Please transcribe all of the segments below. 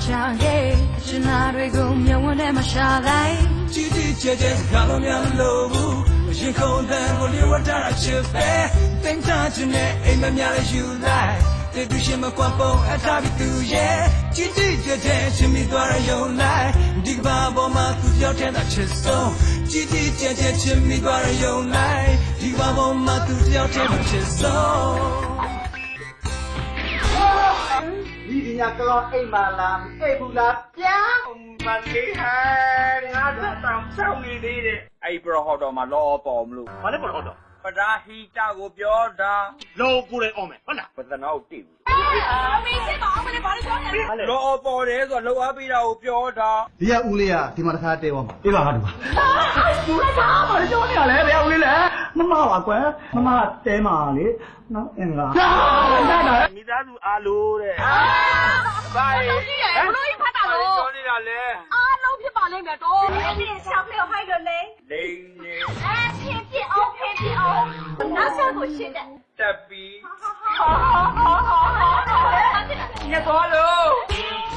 唱给是那对公喵我那么傻来。叽叽喳喳是卡罗喵罗布，星空灯我留我当然吃饭，等他去呢，哎妈喵的又来，这对什么光风啊他比杜耶，叽叽喳喳是米多人又来，这个爸爸妈肚子要天大吃松，叽叽喳喳是米多人又来，这个爸爸妈肚子要天大吃松。你今天刚哎妈啦，哎不啦，呀，妈厉害，俺这当少女的嘞。哎，不知道好多嘛，老包唔咯？ဘာလဲပေါ်တော့不打黑打我表达，လောကိုလည်းအောင်မယ်ဟုတ်လား不是老丢。没事吧？我来帮你讲讲。老包的说老阿比拉我表达，ဒီကဦးလေးကဒီမှာတစ်ခါတဲသွားမှာအေးပါဟာဒီမှာဘူးလားကားပါလေပြောနေရလဲဗျာဦးလေးလေမမပါကွယ်မမတဲမှာလေနော်အင်္ဂါဒါမိသားစုအားလို့တဲ့ဘာလို့ကြီးရဘလို့ဖတ်တာလို့ 说你哪嘞？အားလုံးဖြစ်ပါလိမ့်မယ်တော့ဒီ小朋友还有嘞零呢？偏偏偏偏拿下我现在这比你多了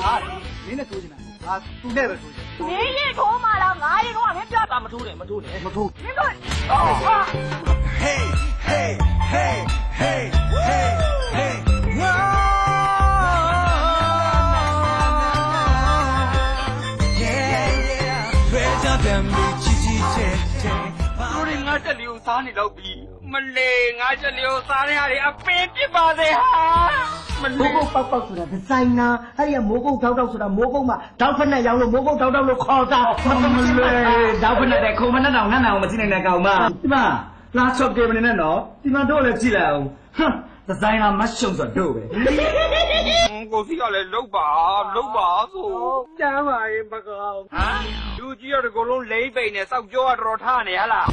ဟာနင်းနဲ့ထိုးနေတာဟာသူနဲ့ပဲထိုးချင်你一头马了俺一头没表တာမထိုးနဲ့မထိုးနဲ့မထိုး你个Hey hey hey hey hey hey，我。တို့တွေငါတက်လီကိုစားနေတော့ပြီမလေးငါချက်လီကိုစားနေရတယ်အပင်ပြစ်ပါစေဟာမ မိုး လေး ကုတ်ပေါက်ပေါက်ဆိုတာဒီဇိုင်နာအဲ့ဒီကမိုးကုတ်တောက်တောက်ဆိုတာမိုးကုတ်မှာတောက်ဖက်နဲ့ရောင်းလို့မိုးကုတ်တောက်တောက်လို့ခေါ်တာမလေးတောက်ဖက်နဲ့တဲ့ခုံမနဲ့တောင်ငတ်နိုင်အောင်မကြည့်နိုင်တဲ့ကောင်မဒီမှာလာချော့ကေမနေနဲ့နော်ဒီမှာတို့လည်းကြည့်လိုက်အောင်ဟမ်ဒီဇိုင်နာမရှုံဆိုတို့ပဲကိုစီကလည်းလုတ်ပါဆို ကျမ်းပါရင်ပကောင် ဟမ်လူကြီးရတကူလုံးလိမ့်ပိန်နဲ့စောက်ကြောကတော်ထားနေဟလား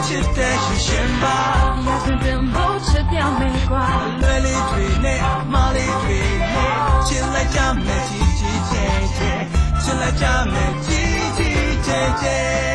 吃的是鲜吧，牙根根不吃掉没关累里追内，马里追内，进来家门叽叽姐姐，进来家门叽叽姐姐。